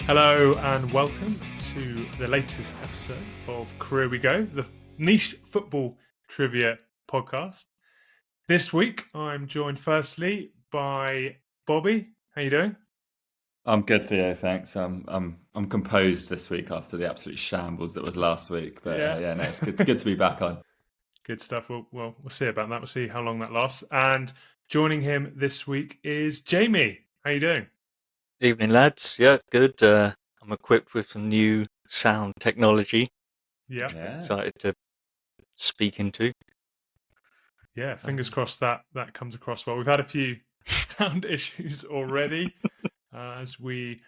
Hello and welcome to the latest episode of Career We Go, the niche football trivia podcast. This week, I'm joined firstly by Bobby. How you doing? I'm good, Theo. Thanks. I'm composed this week after the absolute shambles that was last week. But no, it's good to be back on. Good stuff. We'll see about that. We'll see how long that lasts. And joining him this week is Jamie. How you doing? Evening, lads. Yeah, good. I'm equipped with some new sound technology. Yeah. Excited to speak into. Yeah, fingers crossed that comes across well. We've had a few sound issues already as we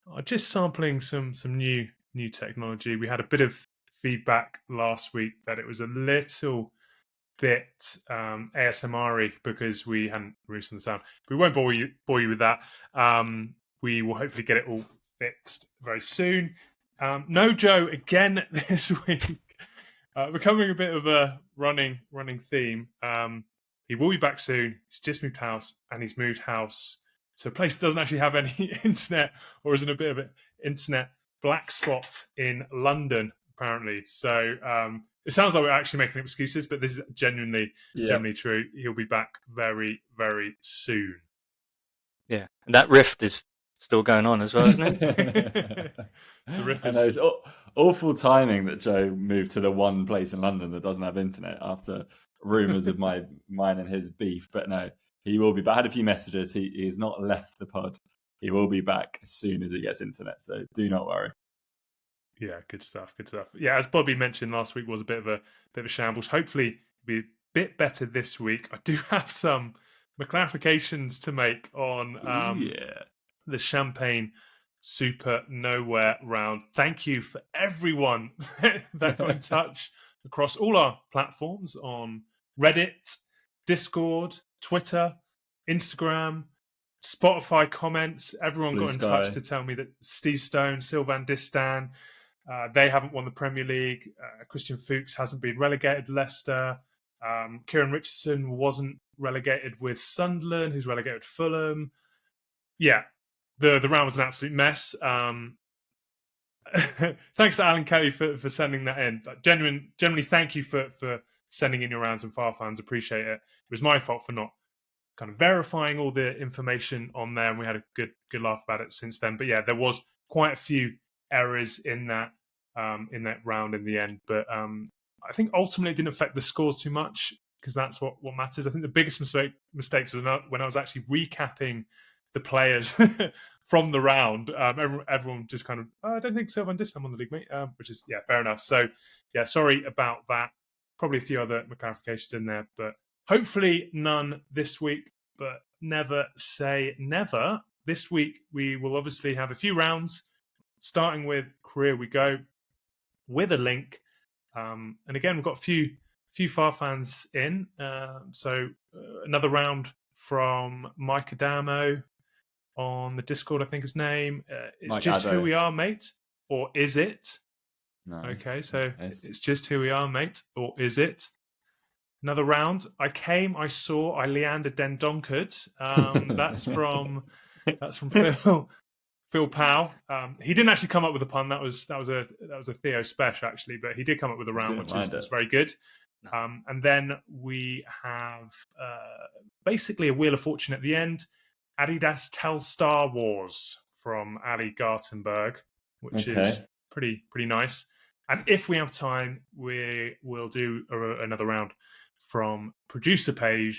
are just sampling some new technology. We had a bit of feedback last week that it was a little bit ASMR-y because we hadn't released the sound. But we won't bore you with that. We will hopefully get it all fixed very soon. No Joe again this week. Becoming a bit of a running theme. He will be back soon. He's just moved house, and he's moved house to a place that doesn't actually have any internet, or is in a bit of an internet black spot in London, apparently. So it sounds like we're actually making excuses, but this is genuinely true. He'll be back very, very soon. Yeah, and that rift is still going on as well, isn't it? The rift is... I know, it's awful timing that Joe moved to the one place in London that doesn't have internet after rumours of mine and his beef. But no, he will be back. I had a few messages. He has not left the pod. He will be back as soon as he gets internet, so do not worry. Yeah, good stuff. Yeah, as Bobby mentioned, last week was a bit of a shambles. Hopefully, it'll be a bit better this week. I do have some clarifications to make on the Champagne Super Nowhere round. Thank you for everyone that got in touch across all our platforms on Reddit, Discord, Twitter, Instagram, Spotify comments. Everyone got in touch to tell me that Steve Stone, Sylvain Distin, they haven't won the Premier League. Christian Fuchs hasn't been relegated with Leicester. Kieran Richardson wasn't relegated with Sunderland, who's relegated with Fulham. Yeah, the round was an absolute mess. Thanks to Alan Kelly for sending that in. Genuinely, thank you for sending in your rounds and farfans. Appreciate it. It was my fault for not kind of verifying all the information on there, and we had a good laugh about it since then. But yeah, there was quite a few errors in that round in the end. But I think ultimately it didn't affect the scores too much because that's what matters. I think the biggest mistakes was when I was actually recapping the players from the round. Everyone just kind of, I don't think Sylvain Distin won the league, mate, which is, fair enough. So, sorry about that. Probably a few other clarifications in there, but hopefully none this week, but never say never. This week, we will obviously have a few rounds, starting with Career We Go, with a link. And again, we've got a few farfans in. So another round from Mike Adamson on the Discord, I think his name. It's Mike just Addo. Who we are, mate, or is it? Nice. Okay, so it's just who we are, mate, or is it? Another round. I saw, I Leander Dendonckered. That's from Phil Powe. He didn't actually come up with a pun. That was a Theo special actually, but he did come up with a round, which is very good. And then we have basically a Wheel of Fortune at the end. Adidas Telstar Wars from Ali Gartenberg, which is pretty nice. And if we have time, we will do another round from Producer Pej,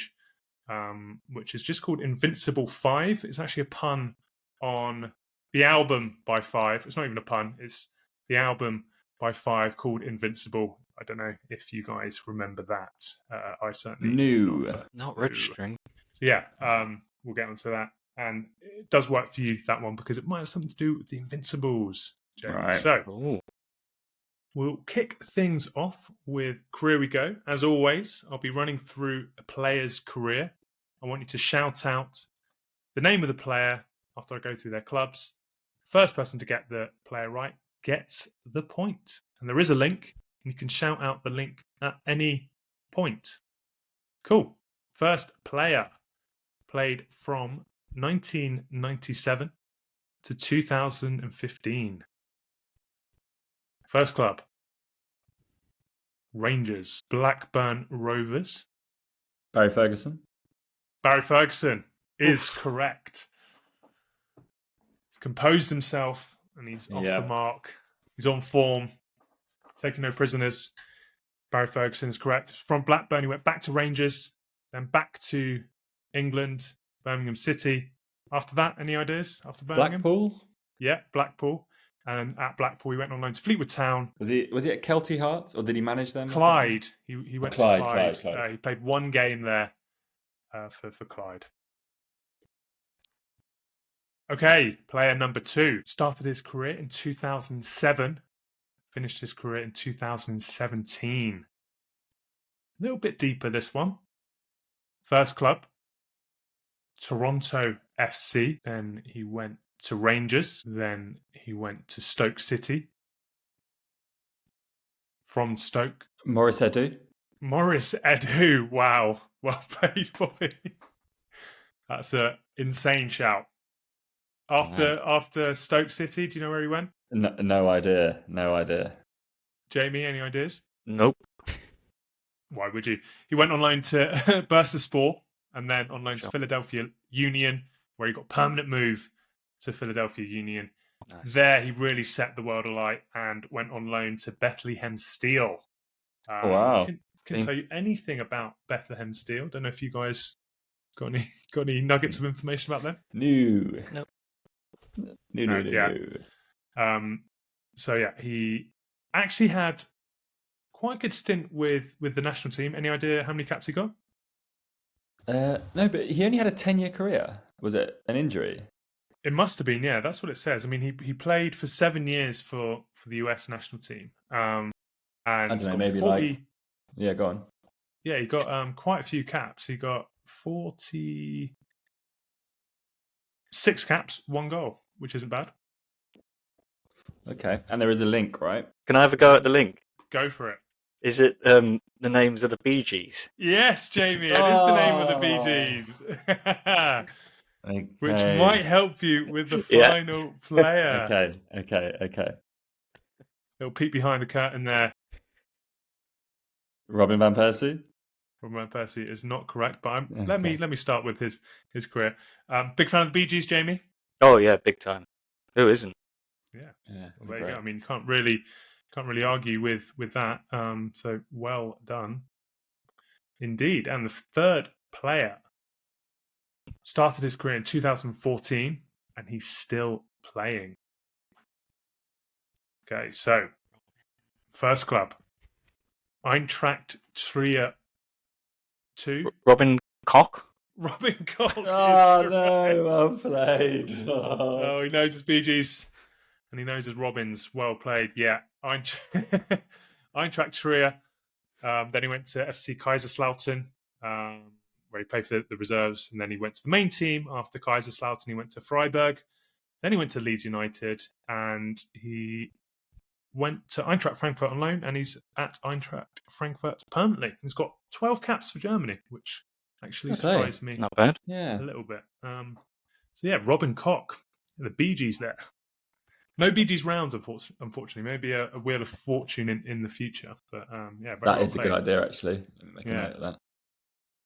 which is just called Invincible 5. It's actually a pun on the album by 5. It's not even a pun. It's the album by 5 called Invincible. I don't know if you guys remember that. I certainly not registering. So we'll get onto that. And it does work for you, that one, because it might have something to do with the Invincibles. Right. So we'll kick things off with Career We Go. As always, I'll be running through a player's career. I want you to shout out the name of the player after I go through their clubs. First person to get the player right gets the point. And there is a link, and you can shout out the link at any point. Cool. First player played from 1997 to 2015. First club, Rangers. Blackburn Rovers. Barry Ferguson. Barry Ferguson is correct. He's composed himself and he's off the mark. He's on form, taking no prisoners. Barry Ferguson is correct. From Blackburn, he went back to Rangers, then back to England, Birmingham City. After that, any ideas? After Birmingham? Blackpool? Yeah, Blackpool. And at Blackpool, he went on loan to Fleetwood Town. Was he at Kelty Hearts, or did he manage them? Clyde. He went to Clyde. Clyde. He played one game there for Clyde. Okay, player number 2. Started his career in 2007. Finished his career in 2017. A little bit deeper, this one. First club, Toronto FC. Then he went to Rangers. Then he went to Stoke City. From Stoke, Maurice Edu. Maurice Edu. Wow. Well played, Bobby. That's an insane shout. After Stoke City, do you know where he went? No idea. No idea. Jamie, any ideas? Nope. Why would you? He went on loan to Bursaspor and then on loan to Philadelphia Union, where he got permanent move to Philadelphia Union. Nice. There, he really set the world alight and went on loan to Bethlehem Steel. Wow. Couldn't tell you anything about Bethlehem Steel. Don't know if you guys got any nuggets of information about them. No. So yeah, he actually had quite a good stint with the national team. Any idea how many caps he got? No, but he only had a 10-year career. Was it an injury? It must have been, yeah. That's what it says. I mean, he played for 7 years for the US national team. And I don't know, maybe yeah, go on. Yeah, he got quite a few caps. He got 46 caps, 1 goal, which isn't bad. Okay, and there is a link, right? Can I have a go at the link? Go for it. Is it the names of the Bee Gees? Yes, Jamie, it is the name of the Bee Gees. Okay. Which might help you with the final player. Okay. Little peek behind the curtain there. Robin van Persie? Robin van Persie is not correct, but let me start with his career. Big fan of the Bee Gees, Jamie? Oh yeah, big time. Who isn't? Yeah. Well, there you go. I mean, you can't really argue with that. So well done, indeed. And the third player started his career in 2014, and he's still playing. Okay, so first club, Eintracht Trier 2. Robin Koch. Robin Koch. Oh no, well played. Oh, he knows his Bee Gees. And he knows his Robins. Well played. Yeah. Eintracht Trier. Then he went to FC Kaiserslautern, where he played for the reserves. And then he went to the main team after Kaiserslautern. He went to Freiburg. Then he went to Leeds United. And he went to Eintracht Frankfurt on loan. And he's at Eintracht Frankfurt permanently. He's got 12 caps for Germany, which actually surprised me. Not bad. A little bit. So yeah, Robin Koch. The Bee Gees there. No Bee Gees rounds, unfortunately. Maybe a Wheel of Fortune in the future. But yeah, that is a good idea, actually. Make a note of that.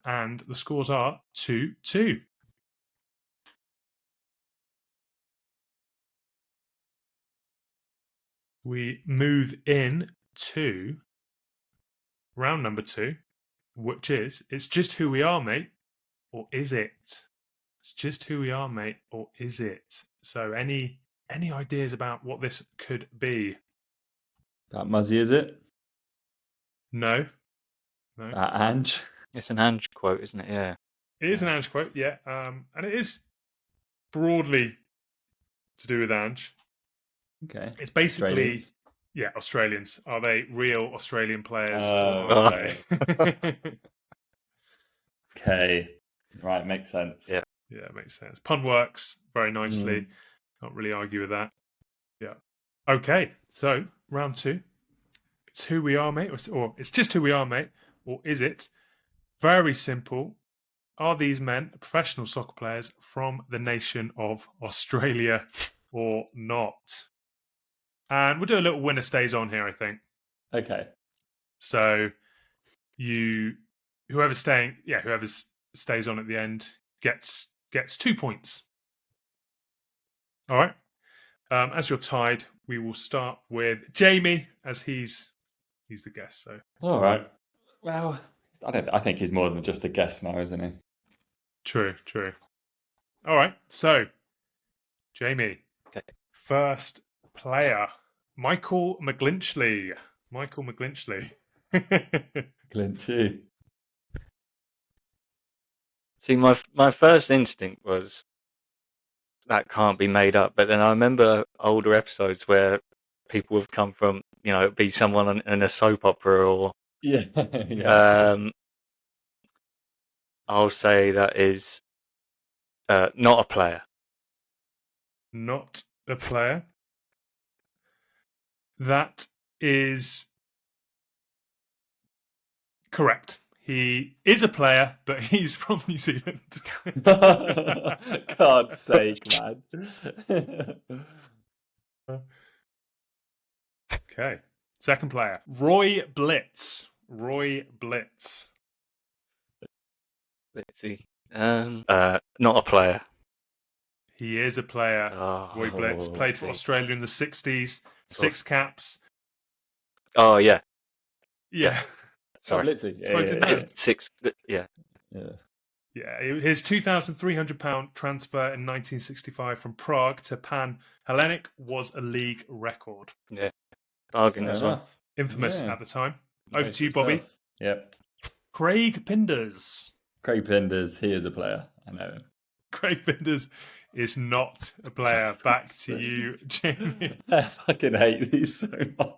And the scores are 2-2. We move in to round number 2, which is It's Just Who We Are, Mate, or Is It? It's Just Who We Are, Mate, or Is It? So any ideas about what this could be? That Muzzy, is it? No. Ange? It's an Ange quote, isn't it? Yeah. It is an Ange quote, yeah. And it is broadly to do with Ange. Okay. It's basically, Australians. Are they real Australian players? Okay. Okay. Right, makes sense. Yeah. Yeah, it makes sense. Pun works very nicely. Can't really argue with that. Yeah. Okay, so round 2. It's Who We Are, Mate, or It's Just Who We Are, Mate, or Is It? Very simple. Are these men professional soccer players from the nation of Australia or not. And we'll do a little winner stays on here, I think. Okay. So whoever stays on at the end gets 2 points. All right. As you're tied, we will start with Jamie, as he's the guest. So all right. Well, I think he's more than just a guest now, isn't he? True. All right. So Jamie, Okay. first player, Michael McGlinchey. Clinchy. See, my first instinct was that can't be made up, but then I remember older episodes where people have come from, it'd be someone in a soap opera or. Yeah. I'll say that is not a player. Not a player. That is correct. He is a player, but he's from New Zealand. God's sake, man. Okay. Second player, Roy Blitz. Let's see. Not a player. He is a player. Oh, Roy Blitz played for Australia in the 60s. 6 caps. Oh, yeah. Yeah. Sorry. Blitzy. Yeah. 6. Yeah. Yeah, his £2,300 transfer in 1965 from Prague to Pan Hellenic was a league record. Yeah. Bargain as well. Infamous at the time. Over to you, Bobby. Yep. Craig Pinders. Craig Pinders, he is a player. I know him. Craig Pinders is not a player. Back to you, Jamie. I fucking hate these so much.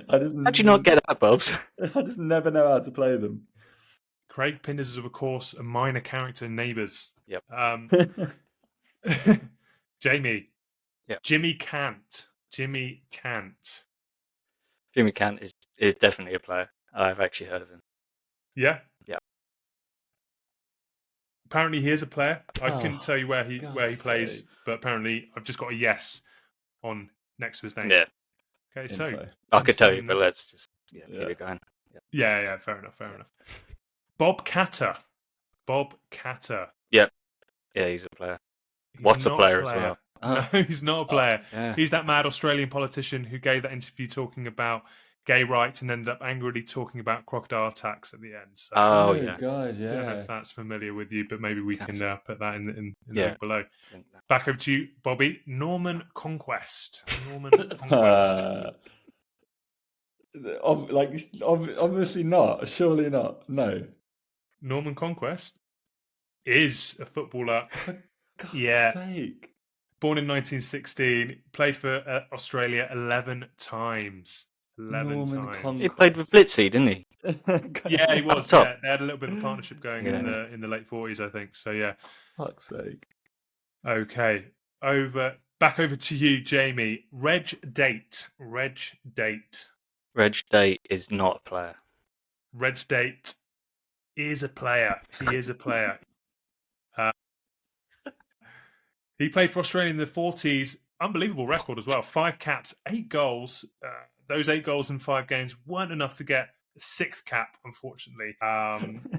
How'd you not get that, Bobs? I just never know how to play them. Craig Pinders is, of course, a minor character in Neighbours. Yep. Jamie. Yep. Jimmy Cant. Jimmy Cant is definitely a player. I've actually heard of him. Yeah? Yeah. Apparently he is a player. I couldn't tell you where he plays, sake. but apparently I've just got a yes on next to his name. Yeah. Okay, so I could tell you, but let's just keep it going. Yeah, fair enough. Bob Catter. Yep. Yeah, he's a player. What's a player as well? No, he's not a player. Yeah. He's that mad Australian politician who gave that interview talking about gay rights and ended up angrily talking about crocodile attacks at the end. So, yeah. God, yeah. I don't know if that's familiar with you, but maybe we can put that in the Yeah. link below. Back over to you, Bobby. Norman Conquest. Obviously not. Surely not. No. Norman Conquest is a footballer. For God's sake. Born in 1916, played for Australia 11 times. 11 times. He played with Blitzy, didn't he? Yeah, he was. Top. Yeah, they had a little bit of a partnership going in the late 40s, I think. So yeah. Fuck's sake. Okay. Back over to you, Jamie. Reg Date. Reg Date is not a player. Reg Date is a player. He is a player. He played for Australia in the 40s. Unbelievable record as well. 5 caps, 8 goals. Those 8 goals in 5 games weren't enough to get a 6th cap, unfortunately,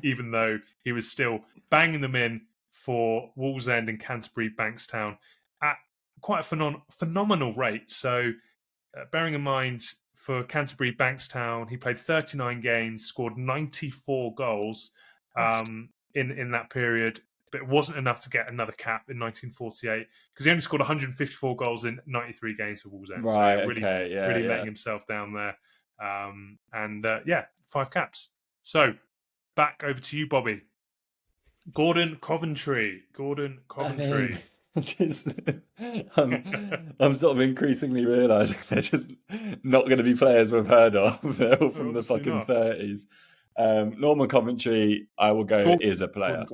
even though he was still banging them in for Wallsend and Canterbury Bankstown at quite a phenomenal rate. So bearing in mind, for Canterbury Bankstown, he played 39 games, scored 94 goals in that period. But it wasn't enough to get another cap in 1948 because he only scored 154 goals in 93 games for Wallsend. Right, so really letting himself down there. 5 caps. So back over to you, Bobby. Gordon Coventry. I'm sort of increasingly realising they're just not going to be players we've heard of. They're all from the fucking 30s. Norman Coventry, I will go, is a player.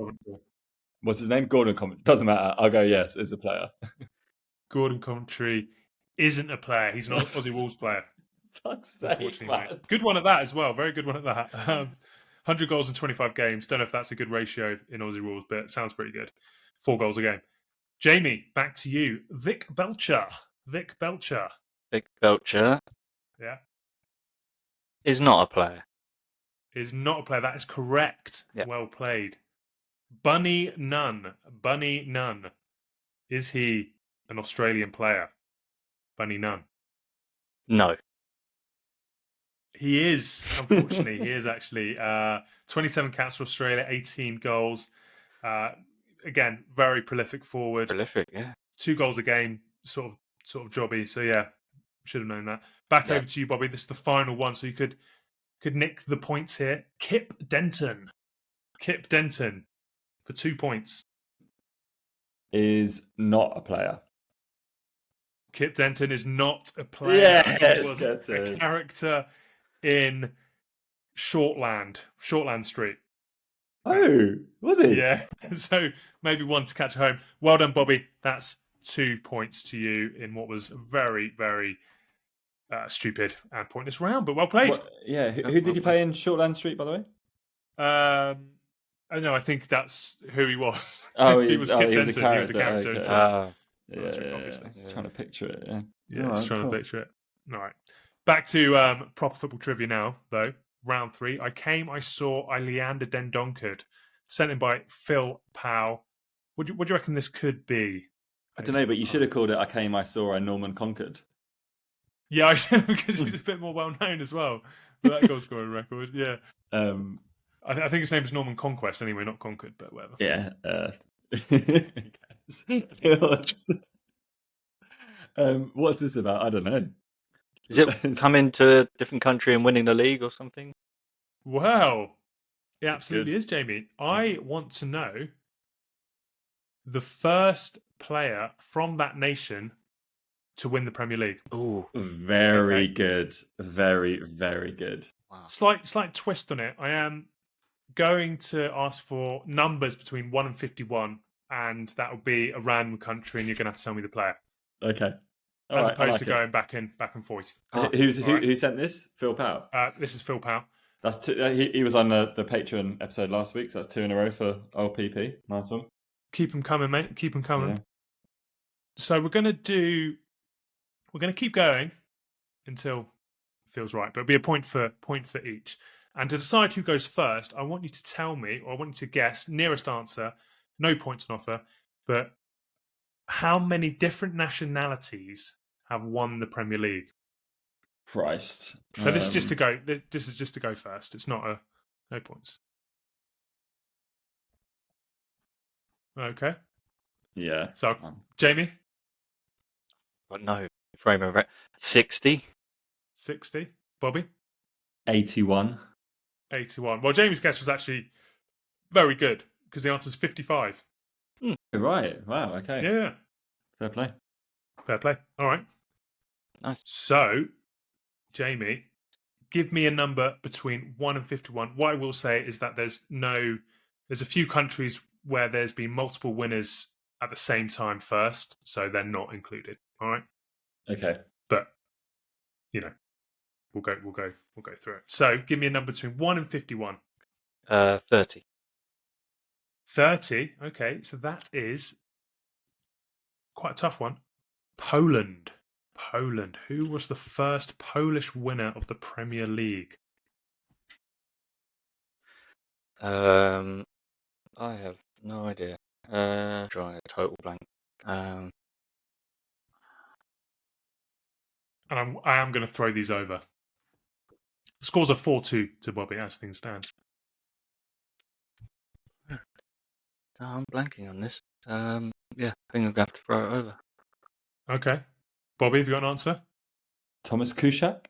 What's his name? Gordon Coventry. Doesn't matter. I'll go, yes, is a player. Gordon Coventry isn't a player. He's an Aussie Wolves player. Fuck's sake, man. Good one at that as well. Very good one at that. 100 goals in 25 games. Don't know if that's a good ratio in Aussie Wolves, but it sounds pretty good. 4 goals a game. Jamie, back to you. Vic Belcher. Vic Belcher Yeah. is not a player. Is not a player. That is correct. Yep. Well played. Bunny Nunn. Bunny Nunn. Is he an Australian player? Bunny Nunn. No. He is, unfortunately. He is actually 27 caps for Australia, 18 goals. Again, very prolific forward. Prolific, yeah. 2 goals a game, sort of jobby. So yeah, should have known that. Back over to you, Bobby. This is the final one, so you could nick the points here. Kip Denton. Kip Denton for 2 points. Is not a player. Kip Denton is not a player. Yes, he was a character in Shortland Street. Oh, was he? Yeah. So maybe one to catch home. Well done, Bobby. That's 2 points to you in what was a very, very stupid and pointless round, but well played. Who did you play in Shortland Street, by the way? Oh no, I think that's who he was. Oh, he was Kip Denton. He was a character. Okay. Obviously. Trying to picture it. Just trying to picture it. All right. Back to proper football trivia now, though. Round 3. I came, I saw, I Leander Dendonckered. Sent in by Phil Powe. What do you reckon this could be? I don't know, but you should have called it I Came, I Saw, I Norman Conquered. Yeah, I should, because he's a bit more well known as well. But that goal scoring record, yeah. I think his name is Norman Conquest anyway, not Conquered, but whatever. Yeah. What's this about? I don't know. Is it coming to a different country and winning the league or something? Well, it absolutely is, Jamie. I want to know the first player from that nation to win the Premier League. Ooh, very good. Very, very good. Wow. Slight twist on it. I am going to ask for numbers between 1 and 51, and that will be a random country, and you're going to have to tell me the player. Okay. As opposed to going back and forth. Who sent this? Phil Powe. This is Phil Powe. That's two, he was on the Patreon episode last week, so that's 2 in a row for old PP. Nice one. Keep them coming, mate. Keep them coming. Yeah. So we're going to keep going until it feels right, but it'll be a point for each. And to decide who goes first, I want you to tell me, or I want you to guess, nearest answer, no points on offer, but how many different nationalities have won the Premier League? Christ. So this is just to go. This is just to go first. It's not no points. Okay. Yeah. So Jamie. But no frame of 60. 60. Bobby. 81. 81. Well, Jamie's guess was actually very good because the answer is 55. Right. Wow. Okay. Yeah. Fair play. Fair play. All right. Nice. So, Jamie, give me a number between 1 and 51. What I will say is that there's a few countries where there's been multiple winners at the same time first, so they're not included. All right. Okay. But we'll go through it. So, give me a number between 1 and 51. 30. 30. Okay, so that is quite a tough one. Poland. Who was the first Polish winner of the Premier League? I have no idea. Drawing a total blank. And I am going to throw these over. The scores are 4-2 to Bobby as things stand. No, I'm blanking on this. Yeah, I think I'm going to have to throw it over. Okay. Bobby, have you got an answer? Thomas Kuszczak?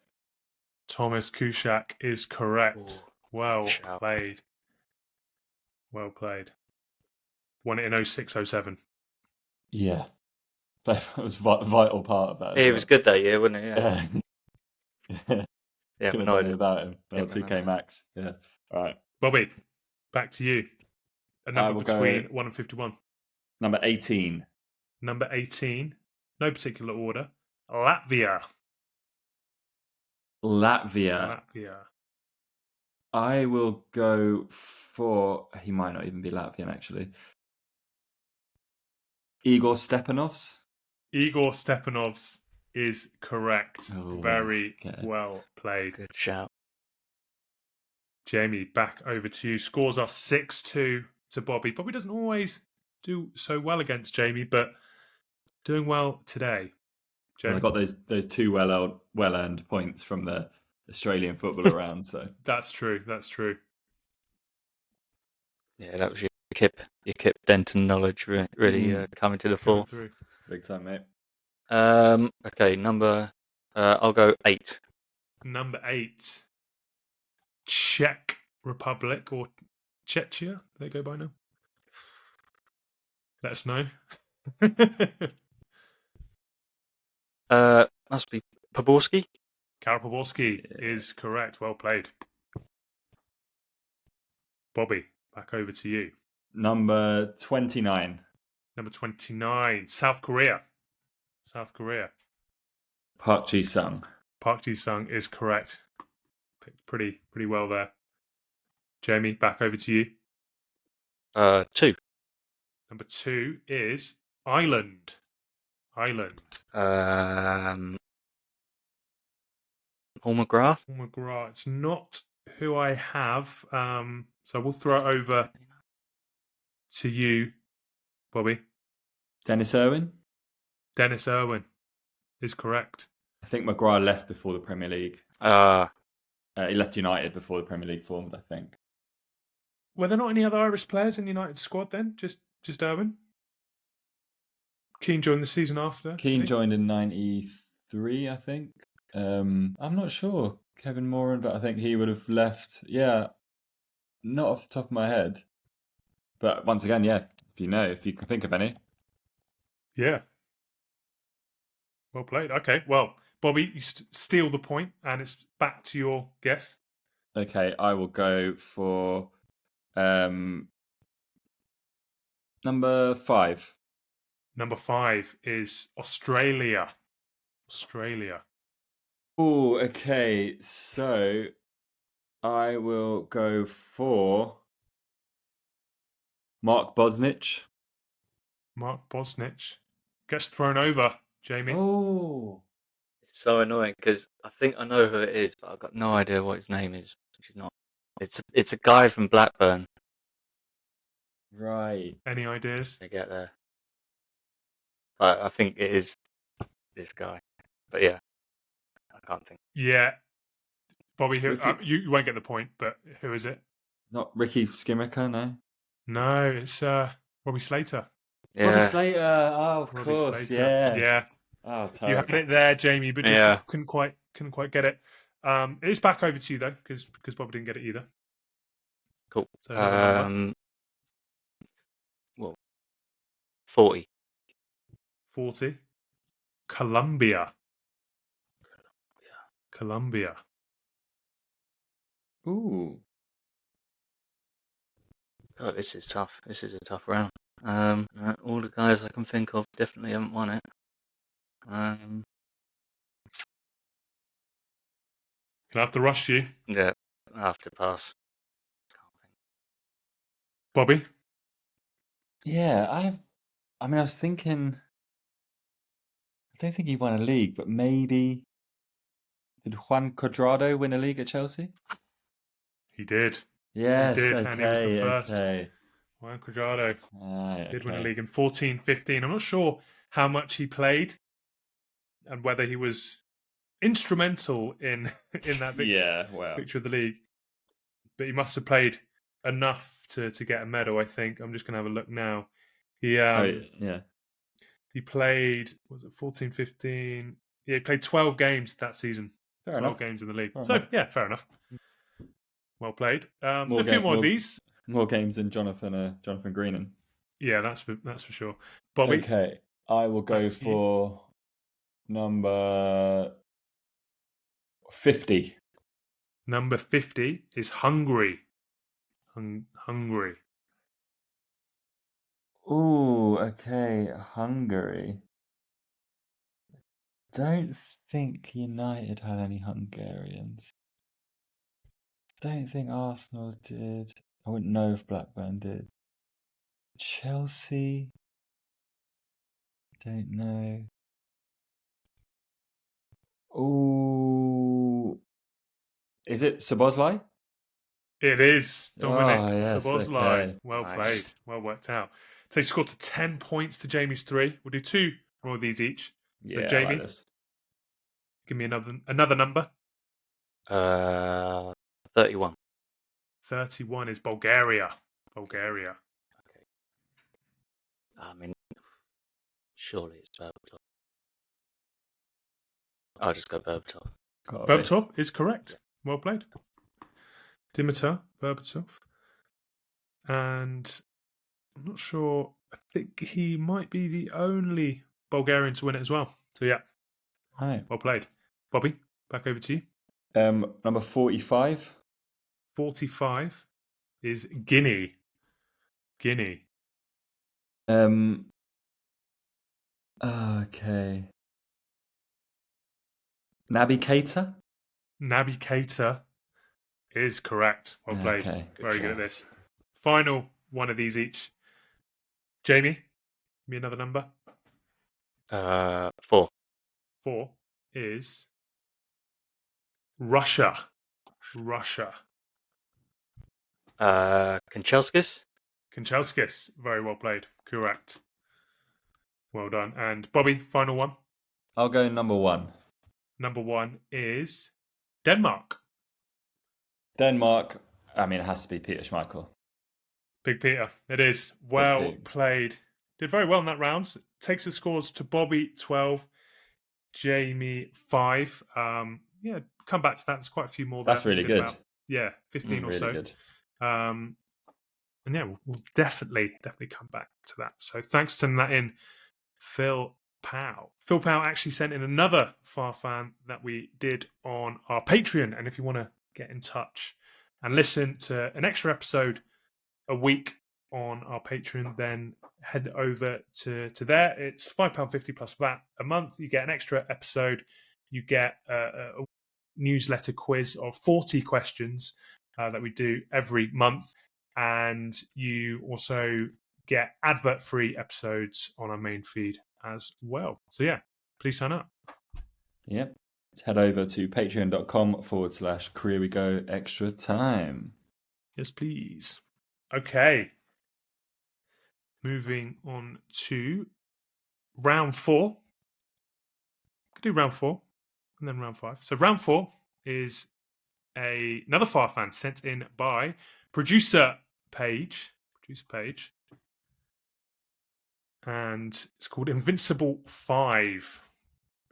Thomas Kuszczak is correct. Ooh, well played. Well played. Won it in 06-07. Yeah. That was a vital part of that. He was good that year, wasn't he? Yeah. Yeah, couldn't know about him. 2K max. Yeah. All right. Bobby, back to you. A number between 1 and 51. Number 18. Number 18. No particular order. Latvia. I will go for... He might not even be Latvian, actually. Igor Stepanovs. Igor Stepanovs is correct. Oh, Very okay. well played. Good shout. Jamie, back over to you. Scores are 6-2 to Bobby. Bobby doesn't always do so well against Jamie, but doing well today. Well, I got those two well-earned points from the Australian football round. So That's true. That's true. Yeah, that was your Kip Denton knowledge really coming to the fore. Through. big time, mate. Okay, I'll go 8. Number 8, Czech Republic or Czechia. They go by now. Let us know. Must be Poborski. Karol Poborski is correct. Well played. Bobby, back over to you. Number 29. Number 29, South Korea. South Korea. Park Ji-sung. Park Ji-sung is correct. Picked pretty well there. Jamie, back over to you. 2. Number 2 is Ireland. Ireland. Paul McGrath. Paul McGrath. It's not who I have. So we'll throw it over to you, Bobby. Dennis Irwin. Dennis Irwin is correct. I think McGrath left before the Premier League. He left United before the Premier League formed, I think. Were there not any other Irish players in United's squad then? Just Irwin? Keane joined the season after. Keane joined in 93, I think. I'm not sure, Kevin Moran, but I think he would have left. Yeah, not off the top of my head. But once again, yeah, if you can think of any. Yeah. Well played. Okay, well, Bobby, you steal the point, and it's back to your guess. Okay, I will go for number 5. Number 5 is Australia. Australia. Oh, okay. So I will go for Mark Bosnich. Mark Bosnich gets thrown over, Jamie. Oh, So annoying because I think I know who it is, but I've got no idea what his name is. Which is not. It's a guy from Blackburn. right. Any ideas? I get there. But I think it is this guy. But yeah, I can't think. Yeah. Bobby, who, Ricky- you won't get the point, but who is it? Not Ricky Skimmicker, no. No, it's Robbie Slater. Yeah. Robbie Slater. Oh, of Robbie course, Slater. Yeah. Oh, You terrible. had it there, Jamie, but just Yeah. couldn't quite get it. It is back over to you though, because Bobby didn't get it either. Cool. So another number. Well, 40. 40. Colombia. Ooh. Oh, this is tough. This is a tough round. All the guys I can think of definitely haven't won it. Gonna have to rush you, Yeah, I have to pass. Bobby. Yeah, I was thinking. I don't think he won a league, but maybe did Juan Cuadrado win a league at Chelsea? He did. Yes. He did, okay. and he was the first. Okay. Juan Cuadrado did win a okay. league in 14-15. I'm not sure how much he played and whether he was instrumental in that victory, Yeah. Well. victory of the league, but he must have played enough to get a medal. I think. I'm just gonna have a look now. He yeah. he played, was it 14-15? Yeah, he played 12 games that season. Fair 12 enough. games in the league. Fair So enough. yeah, fair enough. Well played. A few ga- more of these. More games than Jonathan Greenan. Yeah, that's for sure. Bobby. Okay, I will go back to you. for number 50. Number 50 is Hungary. Hungary. Ooh, okay, Hungary. Don't think United had any Hungarians. Don't think Arsenal did. I wouldn't know if Blackburn did. Chelsea. Don't know. Oh, is it Szoboszlai? It is Dominic yes, Szoboszlai. okay. Well Nice. played. Well worked out. So he scored to 10 points to Jamie's 3. We'll do 2 more of these each. So Yeah, Jamie, I like this. give me another number. 31. 31 is Bulgaria. Bulgaria. Okay. I mean, surely it's Berbatov. I'll just go Berbatov. Berbatov is correct. Well played. Dimitar Berbatov. And I'm not sure. I think he might be the only Bulgarian to win it as well. So yeah, Hi. well played. Bobby, back over to you. Number 45. 45 is Guinea. Guinea. Okay. Naby Keita? Naby Keita is correct. Well played. Okay, Very good at chance. this. Final one of these each. Jamie, give me another number. 4. 4 is Russia. Russia. Kanchelskis? Kanchelskis. Very well played. Correct. Well done. And Bobby, final one. I'll go number 1. Number 1 is Denmark. Denmark. I mean, it has to be Peter Schmeichel. Big Peter. It is. Well played. Did very well in that round. Takes the scores to Bobby 12, Jamie 5. Yeah, come back to that. There's quite a few more there. That's really good. 15 or really so. Good. And yeah, we'll definitely come back to that. So thanks for sending that in, Phil Powe. Phil Powe actually sent in another farfan that we did on our Patreon. And if you want to get in touch and listen to an extra episode a week on our Patreon, then head over to there. It's £5.50 plus VAT a month. You get an extra episode. You get a newsletter quiz of 40 questions that we do every month. And you also get advert-free episodes on our main feed as well. So yeah, please sign up. Yep. Head over to patreon.com/careerwego extra time. Yes, please. Okay. Moving on to round 4. Could do round 4 and then round 5. So round 4 is another farfan sent in by Producer Pej. And it's called Invincible 5.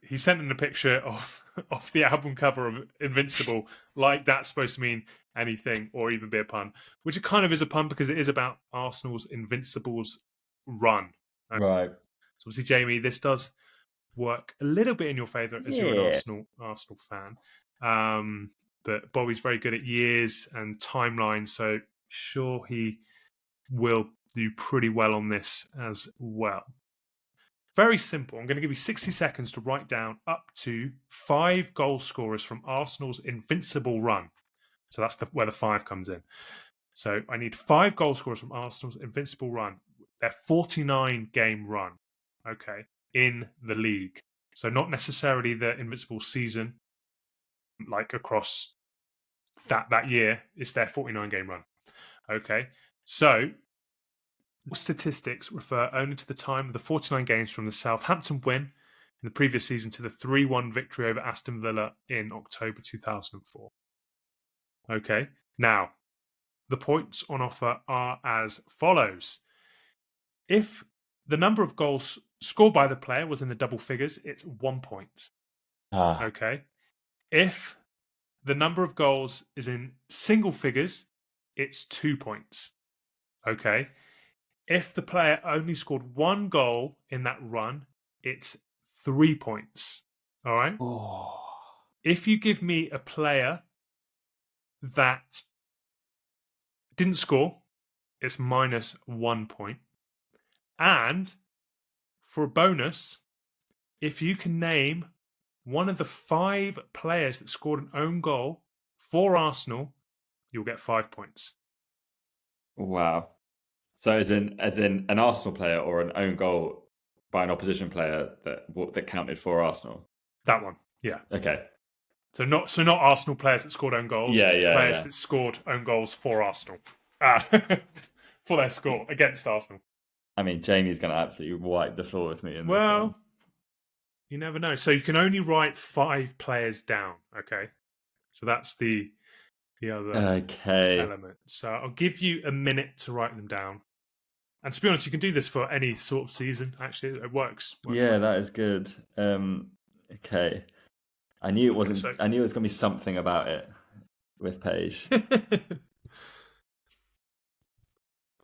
He sent in a picture of the album cover of Invincible, like that's supposed to mean anything or even be a pun, which it kind of is a pun because it is about Arsenal's Invincibles run. Right. So obviously, Jamie, this does work a little bit in your favour as you're an Arsenal fan. But Bobby's very good at years and timelines, so sure he will do pretty well on this as well. Very simple. I'm going to give you 60 seconds to write down up to 5 goal scorers from Arsenal's Invincible run. So that's where the 5 comes in. So I need 5 goal scorers from Arsenal's Invincible run. Their 49-game run, okay, in the league. So not necessarily the Invincible season, like across that year. It's their 49-game run. Okay, so statistics refer only to the time of the 49 games from the Southampton win in the previous season to the 3-1 victory over Aston Villa in October 2004. Okay, now the points on offer are as follows. If the number of goals scored by the player was in the double figures, it's 1 point. Okay. If the number of goals is in single figures, it's 2 points. Okay. If the player only scored 1 goal in that run, it's 3 points. All right. If you give me a player that didn't score, it's minus 1 point. And for a bonus, if you can name one of the 5 players that scored an own goal for Arsenal, you'll get 5 points. Wow. So as in an Arsenal player or an own goal by an opposition player that counted for Arsenal. That one, yeah. Okay. So not Arsenal players that scored own goals. Players that scored own goals for Arsenal. For their score against Arsenal. I mean, Jamie's going to absolutely wipe the floor with me in this one. Well, you never know. So you can only write 5 players down. Okay, so that's the other element. So I'll give you a minute to write them down. And to be honest, you can do this for any sort of season. Actually, it works. Yeah, that is good. Okay, I knew it wasn't. I knew it was going to be something about it with Pej.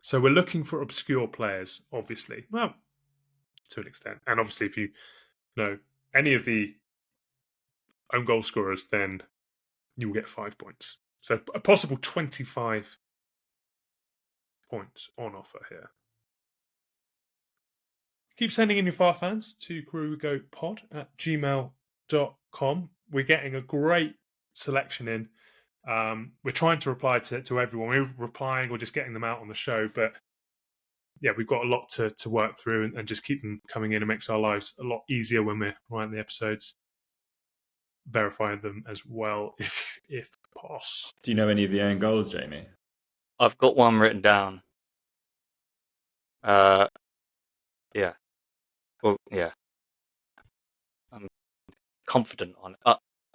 So we're looking for obscure players, obviously. Well, to an extent, and obviously, if you know any of the own goal scorers, then you will get 5 points. So a possible 25 points on offer here. Keep sending in your farfans to careerwegopod@gmail.com. We're getting a great selection in. We're trying to reply to everyone. We're replying or just getting them out on the show. But yeah, we've got a lot to work through and just keep them coming in. It makes our lives a lot easier when we're writing the episodes. Verifying them as well if possible. Do you know any of the own goals, Jamie? I've got one written down. Yeah. Well, yeah. I'm confident on it.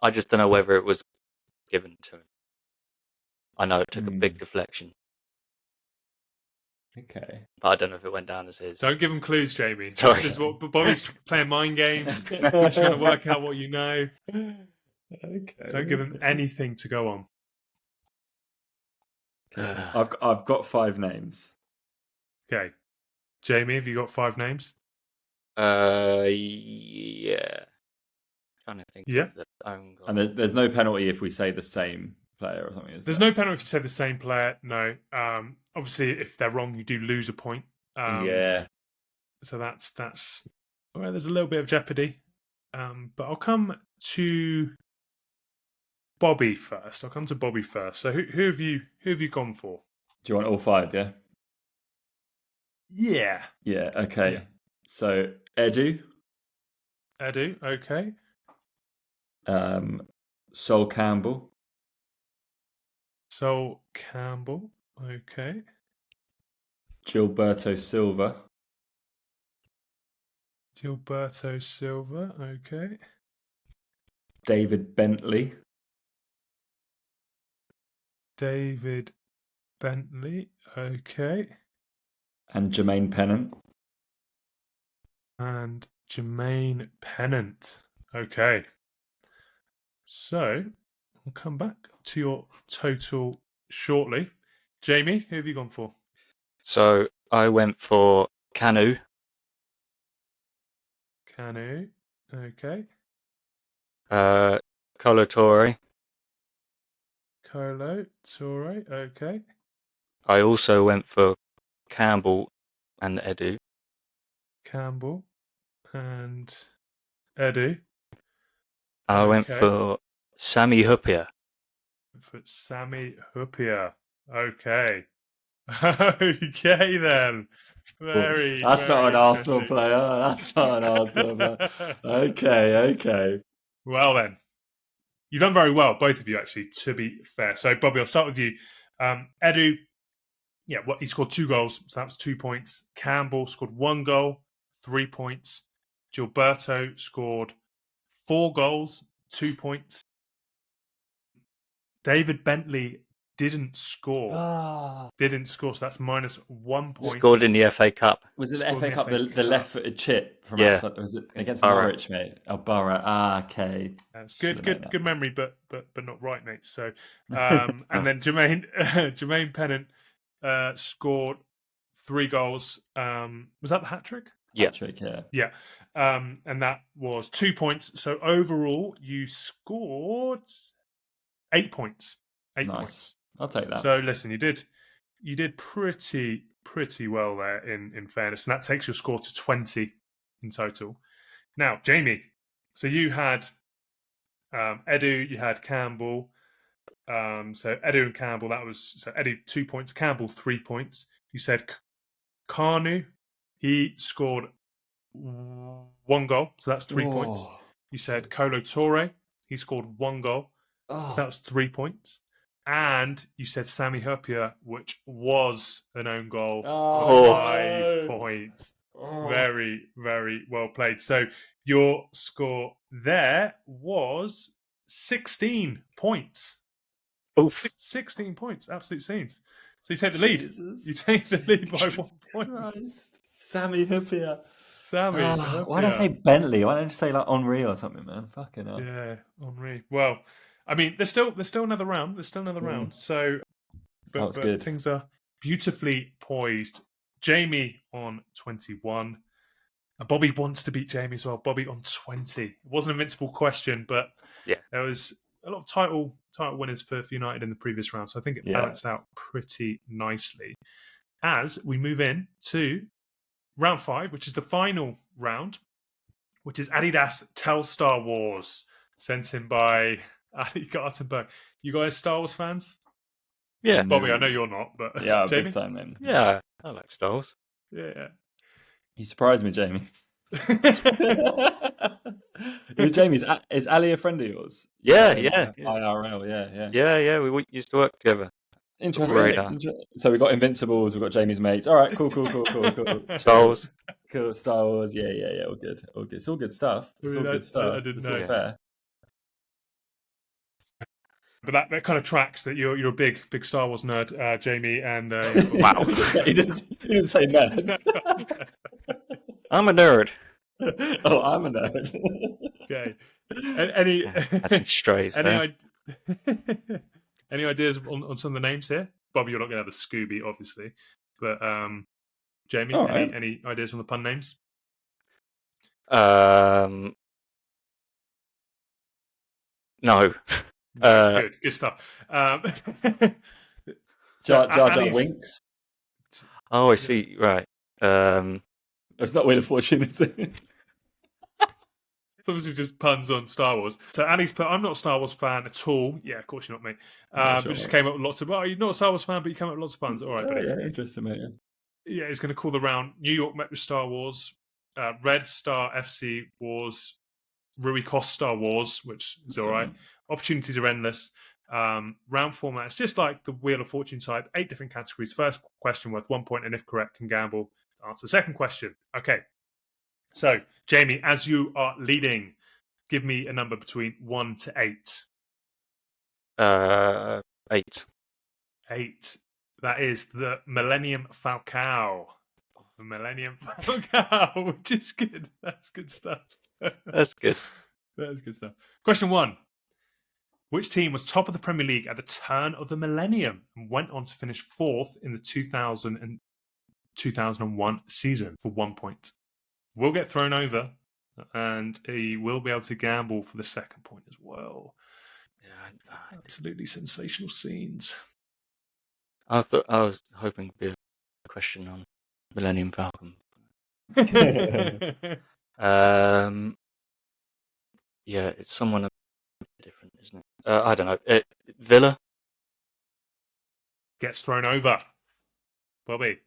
I just don't know whether it was given to him. I know it took a big deflection. Okay. But I don't know if it went down as his. Don't give him clues, Jamie. Sorry. This is what Bobby's playing mind games. He's trying to work out what you know. Okay. Don't give him anything to go on. I've got 5 names. Okay. Jamie, have you got 5 names? Yeah. Trying to think of the own goal. And there's no penalty if we say the same player or something. There's no penalty if you say the same player. No. Obviously, if they're wrong, you do lose a point. Yeah. So that's well, there's a little bit of jeopardy. But I'll come to Bobby first. So who have you gone for? Do you want all 5? Yeah. Yeah. Yeah. Okay. Yeah. So Edu. Okay. Sol Campbell. Okay. Gilberto Silva. Okay. David Bentley. Okay. And Jermaine Pennant. Okay. So, we'll come back to your total shortly. Jamie, who have you gone for? So, I went for Canu. Okay. Colo Torre. Okay. I also went for Campbell and Edu. And I went for Sami Hyypiä. Okay. Okay then. That's not an Arsenal player. Okay. Well then. You've done very well, both of you, actually, to be fair. So, Bobby, I'll start with you. Edu, he scored 2 goals, so that was 2 points. Campbell scored 1 goal, 3 points. Gilberto scored 4 goals, 2 points. David Bentley didn't score. So that's minus 1 point. Scored in the FA Cup. Was it the FA Cup, the left-footed chip from outside? Was it against Norwich, mate? Oh, Borough. Okay. That's good memory, but not right, mate. So, and then Jermaine Pennant scored 3 goals. Was that the hat trick? Yeah. Hat-trick, yeah. Yeah. And that was 2 points. So overall, you scored 8 points. 8 points. I'll take that. So listen, you did pretty well there in fairness, and that takes your score to 20 in total. Now, Jamie, so you had Edu, you had Campbell. So Edu and Campbell, Edu 2 points, Campbell 3 points. You said Kanu, he scored 1 goal, so that's 3 points. You said Kolo Toure, he scored 1 goal, so that was 3 points. And you said Sami Hyypiä, which was an own goal, 5 points. Very, very well played. So your score there was 16 points. Oof. 16 points, absolute scenes. So you take the lead. You take the lead by 1 point. Christ. Sami Hyypiä. Sammy. Why don't I say Bentley? Why don't you say like Henri or something, man? Fucking hell. Yeah, Henri. Well, I mean, there's still another round. There's still another round. So, but good. Things are beautifully poised. Jamie on 21. And Bobby wants to beat Jamie as well. Bobby on 20. It was an invincible question, but there was a lot of title winners for United in the previous round. So I think it balanced out pretty nicely. As we move in to round 5, which is the final round, which is Adidas Telstar Wars, sent in by Ali Gartenberg. You guys Star Wars fans? Yeah. Bobby, I know you're not, but yeah, Jamie? big time, man. Yeah, I like Star Wars. Yeah. You surprised me, Jamie. Is Ali a friend of yours? Yeah. IRL, yeah. Yeah, we used to work together. Interesting. So we got Invincibles, we got Jamie's mates. All right, cool. Star Wars. Cool, Star Wars. Yeah, all good. It's all good stuff. I didn't know. All fair. But that kind of tracks that you're a big Star Wars nerd, Jamie. And wow, he didn't say nerd. I'm a nerd. Oh, I'm a nerd. Okay. Any strays? Any ideas on some of the names here? Bobby, you're not going to have a Scooby, obviously, but Jamie, any ideas on the pun names? No. Good stuff. Jar Jar Winks. Oh, I see. Right. It's not Wheel of Fortune, is it? It's obviously just puns on Star Wars. So Annie's put, I'm not a Star Wars fan at all. Yeah, of course you're not, mate. But just came up with lots of, you're not a Star Wars fan, but you came up with lots of puns. All right, buddy. Yeah, interesting, mate. Yeah, he's going to call the round New York Met with Star Wars, Red Star FC Wars, Rui Cost Star Wars, which is all right. Opportunities are endless. Round format, it's just like the Wheel of Fortune type, 8 different categories. First question worth 1 point, and if correct, can gamble to answer. Second question. Okay. So, Jamie, as you are leading, give me a number between 1 to 8. 8. 8. That is the Millennium Falcao. The Millennium Falcao, which is good. That's good stuff. That's good. That's good stuff. Question 1. Which team was top of the Premier League at the turn of the millennium and went on to finish 4th in the 2000 and 2001 season for 1 point? Will get thrown over, and he will be able to gamble for the second point as well. Yeah, absolutely sensational scenes. I was hoping to be a question on Millennium Falcon. Yeah, it's someone a bit different, isn't it? I don't know. Villa gets thrown over. Bobby,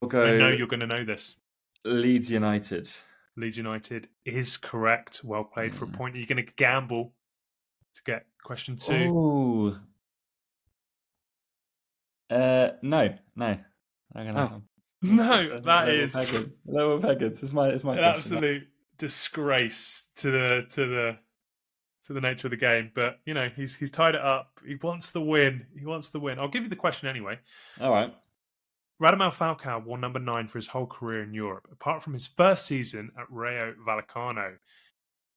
I know you're going to know this. Leeds United. Leeds United is correct. Well played for a point. Are you going to gamble to get question 2? Ooh. No. No, that is Lower Peggins. It's my an question. absolute disgrace to the nature of the game. But you know, he's tied it up. He wants the win. I'll give you the question anyway. All right. Radamel Falcao wore number 9 for his whole career in Europe, apart from his first season at Rayo Vallecano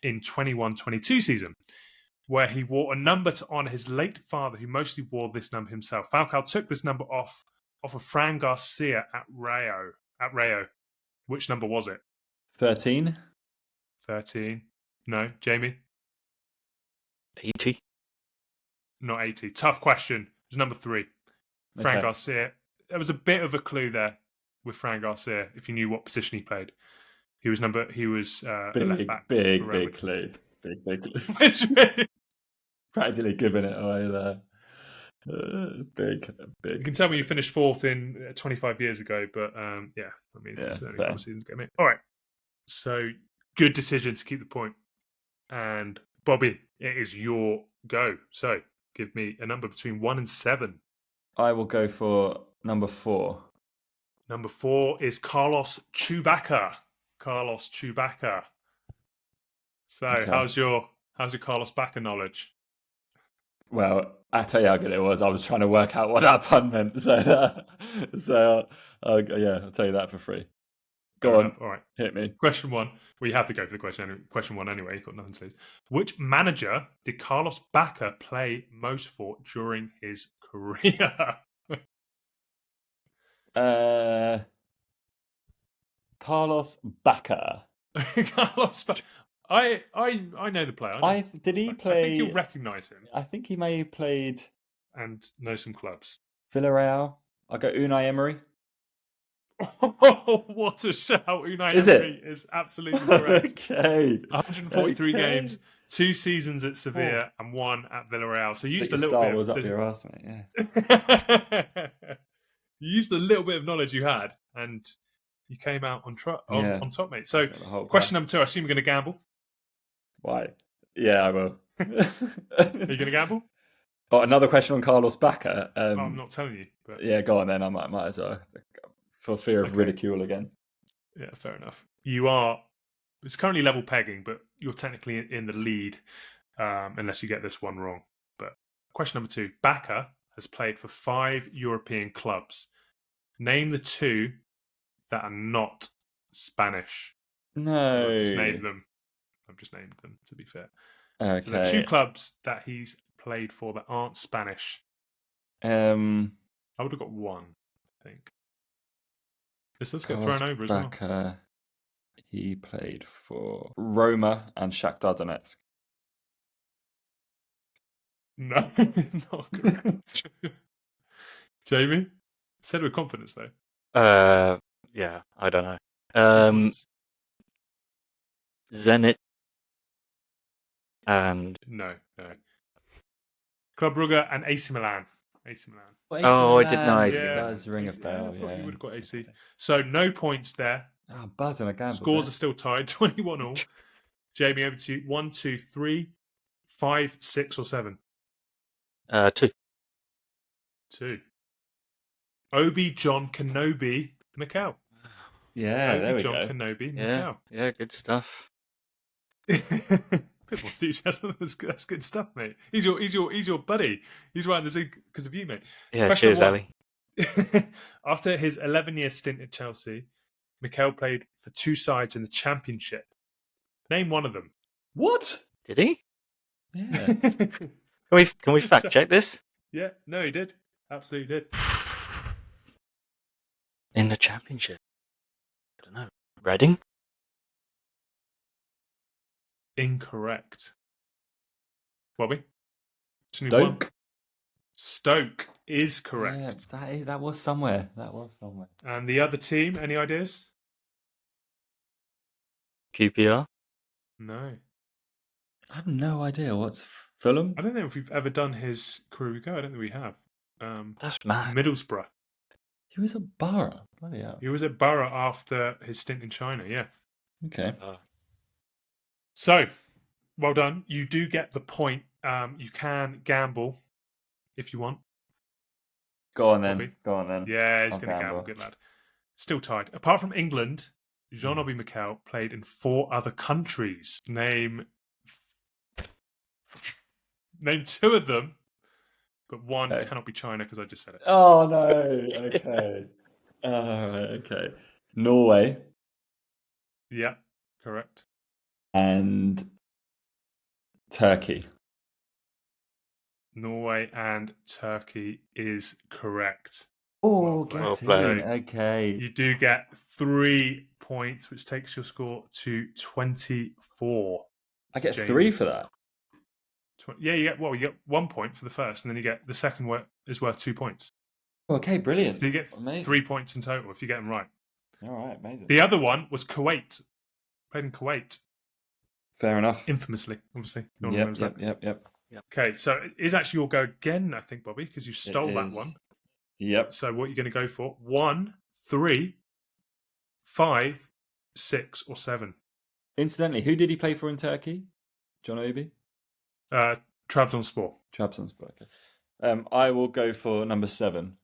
in 21-22 season, where he wore a number to honour his late father, who mostly wore this number himself. Falcao took this number off of Fran Garcia at Rayo. Which number was it? 13. 13. No. Jamie? 80. Not 80. Tough question. It was number 3. Fran Garcia. There was a bit of a clue there with Fran Garcia, if you knew what position he played. He was a left back. Big clue. Big clue. Practically giving it away there. Big. You can tell me you finished 4th in 25 years ago, but yeah, I mean, it's only 4 seasons ago, mate. All right. So good decision to keep the point. And Bobby, it is your go. So give me a number between 1 and 7. I will go for number 4. Number 4 is Carlos Chewbacca. Carlos Chewbacca. So Okay. how's your Carlos Bacca knowledge? Well, I tell you how good it was. I was trying to work out what that pun meant. So yeah, I'll tell you that for free. Go on. All right. Hit me. Question 1. Well, you have to go for the question 1 anyway. You've got nothing to lose. Which manager did Carlos Bacca play most for during his career? Carlos Bacca. Carlos Bacca. I know the player. Did he play? I think you'll recognise him. I think he may have played and know some clubs. Villarreal. I'll go Unai Emery. Oh, what a shout! Unai Emery is absolutely correct. Okay. 143 games, 2 seasons at Sevilla, and 1 at Villarreal. So you used a little bit. Was up your arse, mate. Yeah. You used a little bit of knowledge you had, and you came out on top, mate. So, question number 2. I assume you're going to gamble. Why? Yeah, I will. Are you going to gamble? Oh, another question on Carlos Bacca. I'm not telling you. But... Yeah, go on then. I might as well. For fear of ridicule again. Yeah, fair enough. It's currently level pegging, but you're technically in the lead unless you get this one wrong. But question number 2. Bacca has played for 5 European clubs. Name the 2 that are not Spanish. No. I've just named them, to be fair. Okay. So there are 2 clubs that he's played for that aren't Spanish. I would have got 1, I think. This does get thrown over as well. He played for Roma and Shakhtar Donetsk. No, not correct. Jamie? Said with confidence, though. Yeah, I don't know. Zenit and... No. Club Brugge and AC Milan. AC Milan. Well, I didn't know AC. That does ring a bell. I thought you would have got AC. So no points there. Oh, buzzing, I gambled. Scores are still tied, 21 all. Jamie, over to you. 1, 2, 3, 5, 6, or 7? 2. 2. Obi-John Kenobi Mikel. Yeah, there we go. Obi-John Kenobi Mikel. Yeah, good stuff. Bit more enthusiasm. That's good stuff, mate. He's your buddy. He's right in the zoo because of you, mate. Yeah, Question cheers, Ali. After his 11-year stint at Chelsea, Mikel played for 2 sides in the Championship. Name one of them. What? Did he? Yeah. Can we fact check this? Yeah, no, he did. Absolutely did. In the Championship? I don't know. Reading? Incorrect. Bobby? Stoke is correct. Yeah, that was somewhere. And the other team, any ideas? QPR? No. I have no idea. What's Fulham? I don't know if we've ever done his Career We Go. I don't think we have. That's mad. Middlesbrough. He was at Borough. Bloody hell. He was at Borough after his stint in China, yeah. Okay. So, well done. You do get the point. You can gamble if you want. Go on then. Bobby. Yeah, he's going to gamble. Good lad. Still tied. Apart from England, Jean-Obi Mikel played in 4 other countries. Name 2 of them, but one cannot be China because I just said it. Oh, no. Okay. Okay. Norway. Yeah, correct. And Turkey. Norway and Turkey is correct. Oh, well played. Okay. You do get 3 points, which takes your score to 24. I get 3 for that. Yeah, you get 1 point for the first, and then you get the second one is worth 2 points. Okay, brilliant. So you get 3 points in total if you get them right. All right, amazing. The other one was Kuwait. Played in Kuwait. Fair enough. Infamously, obviously. Yep. Okay, so it is actually your go again, I think, Bobby, because you stole that one. Yep. So what are you going to go for? 1, 3, 5, 6 or 7. Incidentally, who did he play for in Turkey? John Obi? Trabzonspor. Trabzonspor. Okay. I will go for number 7.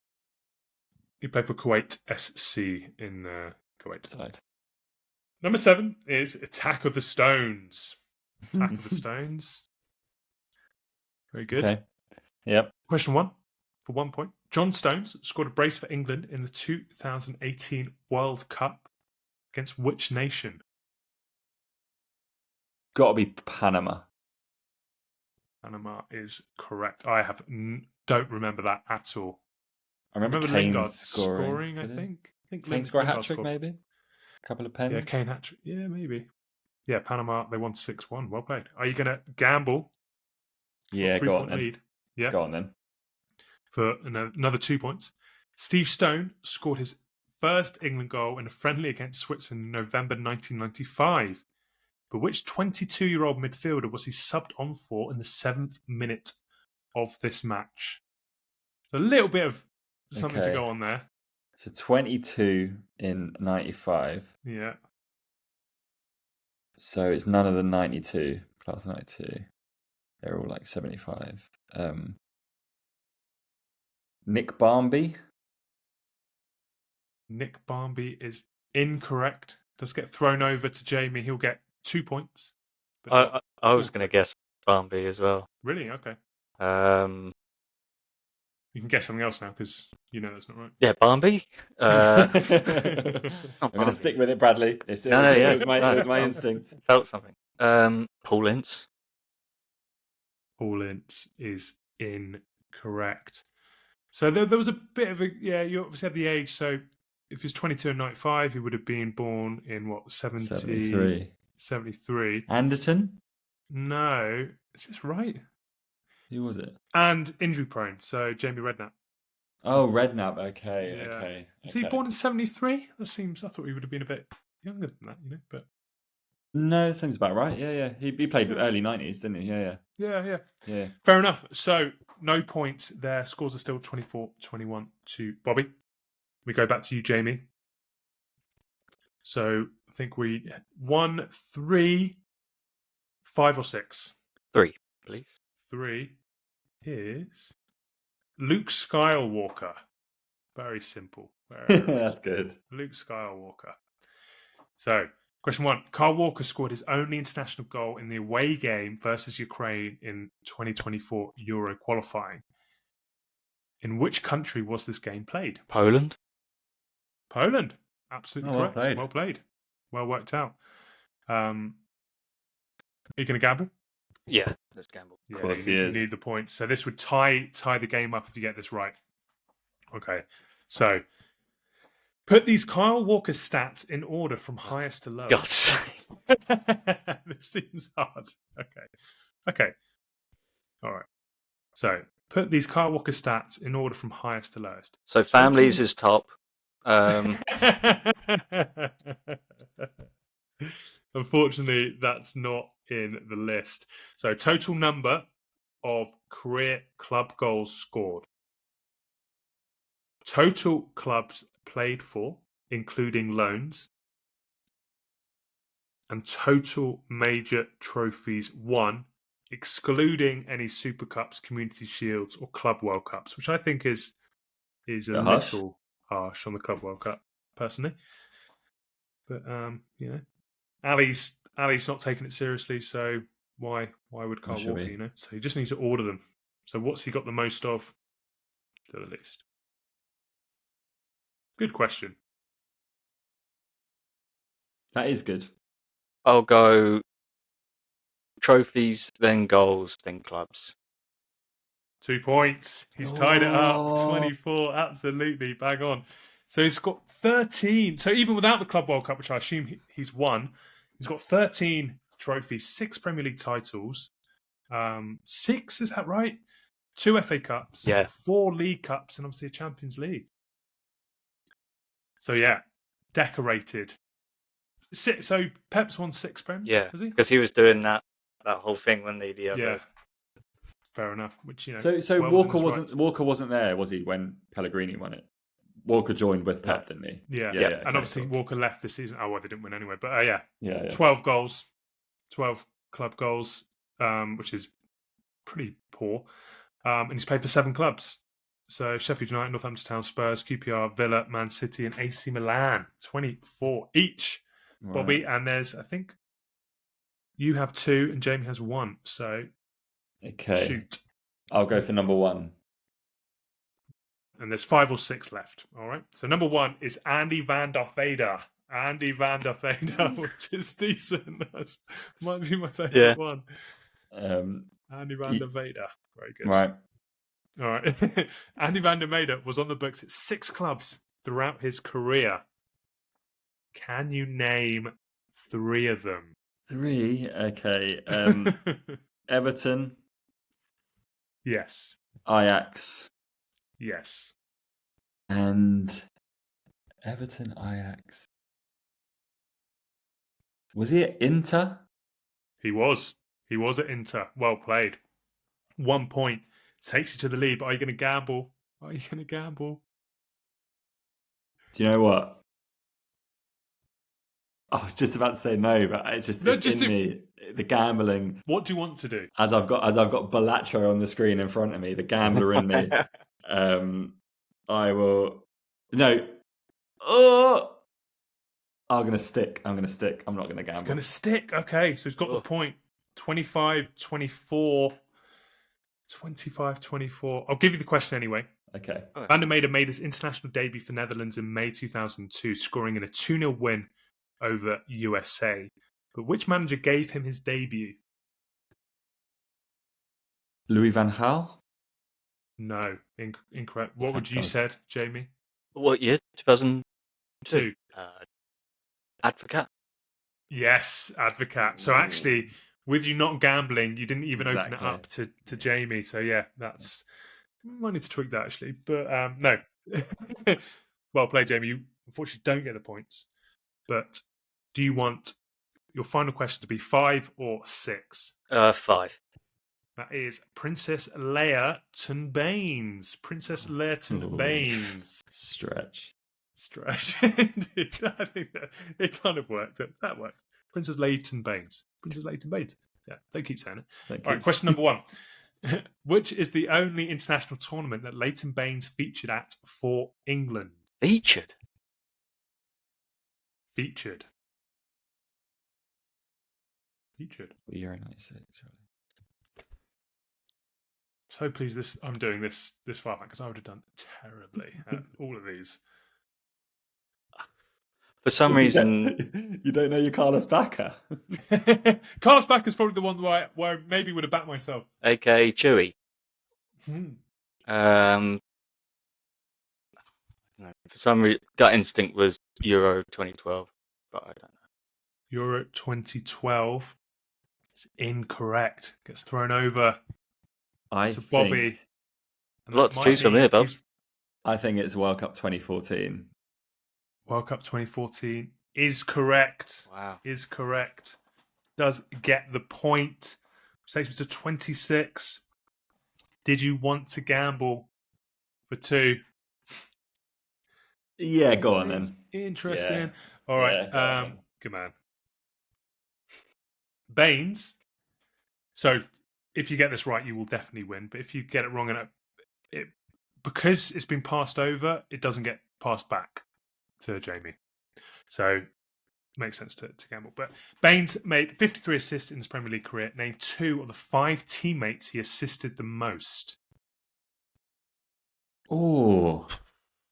He played for Kuwait SC in Kuwait. Side. Number 7 is Attack of the Stones. Attack of the Stones. Very good. Okay. Yep. Question 1 for 1 point. John Stones scored a brace for England in the 2018 World Cup against which nation? Got to be Panama. Panama is correct. I don't remember that at all. I remember Lingard Kane scoring. I think Kane scored a hat-trick, maybe? A couple of pens? Yeah, Kane hat-trick. Yeah, maybe. Yeah, Panama, they won 6-1. Well played. Are you going to gamble? Yeah, go on then. Lead. Yeah. Go on then. For another 2 points. Steve Stone scored his first England goal in a friendly against Switzerland in November 1995. But which 22-year-old midfielder was he subbed on for in the 7th minute of this match? A little bit of something to go on there. So 22 in 95. Yeah. So it's none of the 92, class 92. They're all like 75. Nick Barmby? Nick Barmby is incorrect. Does get thrown over to Jamie. He'll get 2 points. I was going to guess Barmby as well. Really? Okay. You can guess something else now because you know that's not right. Yeah, Barmby. I'm going to stick with it, Bradley. It was my instinct. Felt something. Paul Ince. Paul Ince is incorrect. So there was a bit of you obviously had the age. So if he's 22 and 95, he would have been born in what, 73? Anderton? No. Is this right? Who was it? And injury prone. So Jamie Redknapp. Oh, Redknapp. Okay. Was he born in 73? I thought he would have been a bit younger than that, but. No, that seems about right. Yeah. He played early 90s, didn't he? Yeah. Fair enough. So no points there. Scores are still 24-21 to Bobby. We go back to you, Jamie. So I think 1, 3, 5 or 6. 3, please. 3 is Luke Skywalker. Very simple. That's good. Luke Skywalker. So, question 1. Kyle Walker scored his only international goal in the away game versus Ukraine in 2024 Euro qualifying. In which country was this game played? Poland. Absolutely correct. Well played. Well worked out. Are you going to gamble? Yeah, let's gamble. Of course he is. You need the points. So this would tie the game up if you get this right. Okay. So put these Kyle Walker stats in order from highest to lowest. God's sake. This seems hard. Okay. All right. So put these Kyle Walker stats in order from highest to lowest. So families is top. Unfortunately, that's not in the list. So total number of career club goals scored. Total clubs played for, including loans. And total major trophies won, excluding any Super Cups, Community Shields, or Club World Cups, which I think is a little harsh on the Club World Cup, personally. But Ali's not taking it seriously, so why would Kyle Walker? So you just need to order them. So what's he got the most of to the least? Good question. That is good. I'll go trophies, then goals, then clubs. 2 points. He's tied it up. 24. Absolutely. Bang on. So he's got 13. So even without the Club World Cup, which I assume he's won, he's got 13 trophies, 6 Premier League titles. 6, is that right? 2 FA Cups, 4 League Cups, and obviously a Champions League. So decorated. So Pep's won 6 Prem? Yeah, because he was doing that whole thing when they fair enough. Which So Walker wasn't there, was he, when Pellegrini won it? Walker joined with Pep, didn't he? Yeah. Okay, And obviously cool. Walker left this season. Oh, well, they didn't win anyway. But Yeah. 12 goals, 12 club goals, which is pretty poor. And he's played for 7 clubs. So Sheffield United, Northampton Town, Spurs, QPR, Villa, Man City, and AC Milan. 24 each, Right. Bobby. And there's, I think, you have 2 and Jamie has 1. So shoot. I'll go for number 1. And there's 5 or 6 left. All right. So number 1 is Andy van der Vader. Andy van der Vader, which is decent. That might be my favourite one. Andy van der Vader. Very good. Right. All right. Andy van der Vader was on the books at 6 clubs throughout his career. Can you name 3 of them? 3? Okay. Everton. Yes. Ajax. Yes. And Everton, Ajax. Was he at Inter? He was. He was at Inter. Well played. 1 point. Takes you to the lead, but are you going to gamble? Are you going to gamble? Do you know what? I was just about to say no, but it's just me. The gambling. What do you want to do? As I've got Balatro on the screen in front of me, the gambler in me. I will. No. Oh. I'm going to stick. I'm not going to gamble. It's going to stick. Okay, so he's got the point. 25-24. 25-24. I'll give you the question anyway. Okay. Van der Vader made his international debut for Netherlands in May 2002, scoring in a 2-0 win over USA. But which manager gave him his debut? Louis van Gaal? No, incorrect. What would you said, Jamie? What year? 2002. Advocat. Yes, Advocat. So actually, with you not gambling, you didn't even open it up to Jamie. So yeah, that's might need to tweak that actually. But no, well played, Jamie. You unfortunately don't get the points. But do you want your final question to be 5 or 6? 5. That is Princess Leia Baines. Princess Leia Baines. Stretch. Indeed. I think that it kind of worked. That works. Princess Leighton Baines. Yeah, don't keep saying it. All right, question number 1. Which is the only international tournament that Leighton Baines featured at for England? Featured. Euro 96, really. So pleased I'm doing this far back because I would have done terribly at all of these. For some reason, you don't know your Carlos Bacca. Carlos Bacca is probably the one where I maybe would have backed myself. aka Chewy. For some reason, gut instinct was Euro 2012, but I don't know. Euro 2012 is incorrect. Gets thrown over to Bobby. A lot to choose from here, Bob. I think it's World Cup 2014. World Cup 2014 is correct. Wow. Is correct. Does get the point. Which takes me to 26. Did you want to gamble for 2? Yeah, go on then. Interesting. Yeah. All right. Good man. Baines. So if you get this right, you will definitely win. But if you get it wrong, because it's been passed over, it doesn't get passed back to Jamie. So it makes sense to gamble. But Baines made 53 assists in his Premier League career. Name 2 of the 5 teammates he assisted the most. Oh.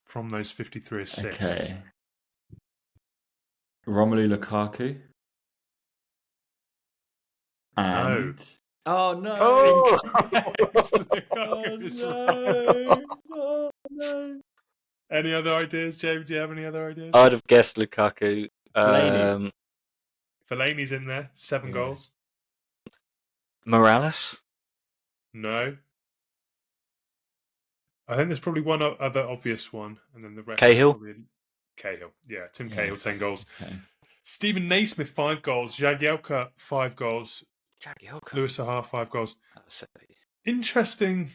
From those 53 assists. Okay. Romelu Lukaku. And... No. Oh, no. Oh, no. Any other ideas, James? Do you have any other ideas? I'd have guessed Lukaku. Fellaini's in there. 7 goals. Morales? No. I think there's probably one other obvious one, and then the rest. Cahill? Cahill. Yeah, Tim Cahill, 10 goals. Okay. Stephen Naismith, 5 goals. Jagielka, 5 goals. Lewis Sahar, 5 goals. Interesting.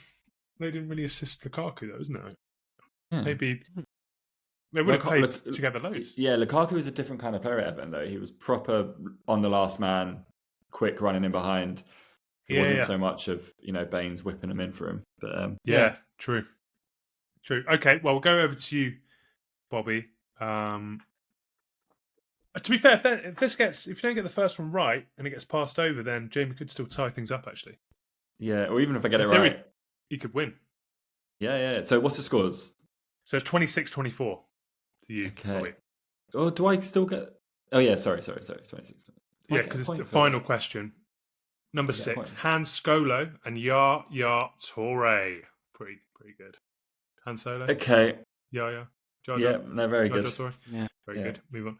They didn't really assist Lukaku, though, isn't it? Yeah. Maybe They would have played together loads. Yeah, Lukaku was a different kind of player at Everton, though. He was proper on the last man, quick running in behind. It wasn't so much of Baines whipping him in for him. But true. Okay, well, we'll go over to you, Bobby. To be fair, if you don't get the first one right and it gets passed over, then Jamie could still tie things up. Actually, yeah, or even if I get it right, he could win. Yeah. So what's the scores? So it's 26-24 to you. Okay. Bobby. Oh, do I still get? Oh yeah, sorry. 26. Yeah, because it's the final question. Number 6, Han Scolo and Yaya Toure. Pretty good. Han Solo. Okay. Yaya. Yeah, they're very good. Yeah, very good. Move on.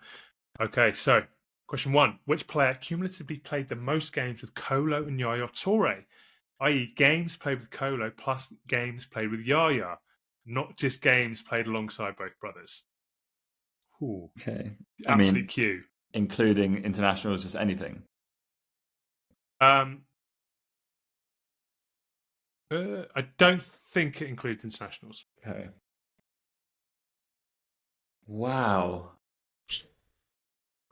Okay, so question 1: which player cumulatively played the most games with Colo and Yaya Toure? I.e., games played with Colo plus games played with Yaya, not just games played alongside both brothers. Ooh. Okay. Absolute Q. Including internationals, just anything. I don't think it includes internationals. Okay. Wow.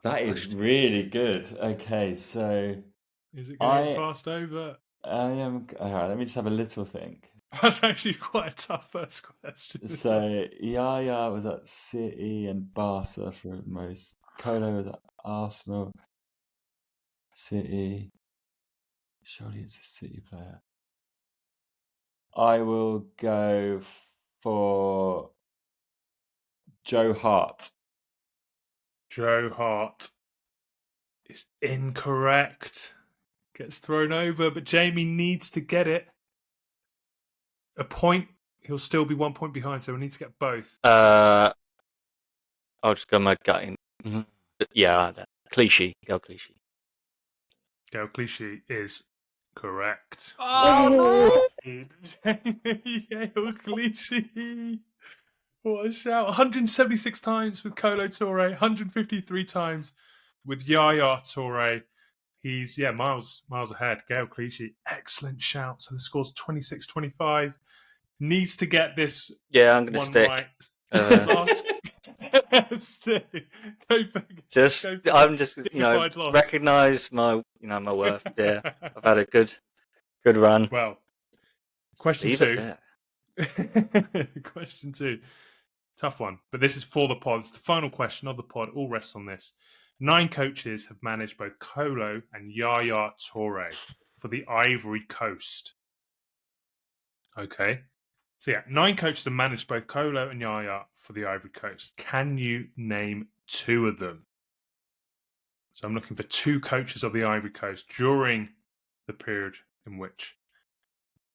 That is really good. Okay, so is it going to get passed over? I am. All right, let me just have a little think. That's actually quite a tough first question. So Yaya was at City and Barca for most. Colo was at Arsenal, City. Surely it's a City player. I will go for Joe Hart. Joe Hart is incorrect. Gets thrown over, but Jamie needs to get it. A point. He'll still be 1 point behind, so we need to get both. I'll just go my gut in. Yeah, Clichy. Go Clichy. Go Clichy is correct. Oh, no! Go Clichy. What a shout. 176 times with Colo Toure, 153 times with Yaya Toure. He's, miles ahead. Gael Clichy, excellent shout. So the score's 26-25. Needs to get this I'm going to one stick. right. I'm just recognise my my worth. Yeah, I've had a good run. Well, question 2. Question 2. Tough one, but this is for the pod. It's the final question of the pod. All rests on this. 9 coaches have managed both Colo and Yaya Toure for the Ivory Coast. Okay. So 9 coaches have managed both Colo and Yaya for the Ivory Coast. Can you name 2 of them? So I'm looking for 2 coaches of the Ivory Coast during the period in which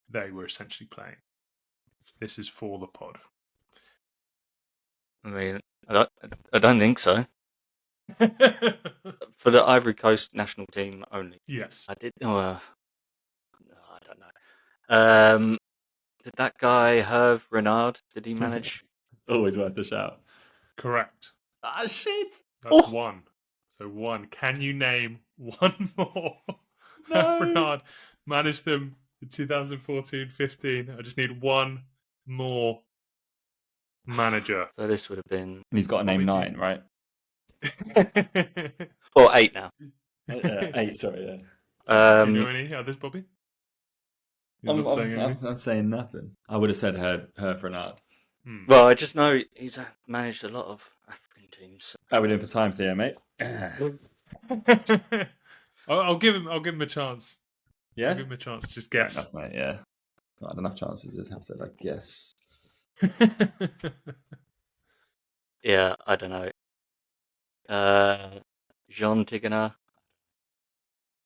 they were essentially playing. This is for the pod. I mean, I don't think so. For the Ivory Coast national team only. Yes. I did. I don't know. Did that guy Hervé Renard? Did he manage? Always worth a shout. Correct. Ah, shit. That's 1. So 1. Can you name 1 more? No. Renard managed them in 2014-15. I just need 1 more manager. So this would have been. And he's got to name 9, right? Or 8 now. 8, sorry, yeah. Do you know any others, Bobby? I'm not saying nothing. I would have said her Renard. Well, I just know he's managed a lot of African teams. How are we doing for time, Theo, mate? I'll give him a chance. Yeah? I'll give him a chance. Just guess. Enough, mate, yeah. Not enough chances. Just have to guess. Yeah, I don't know. Jean Tigana.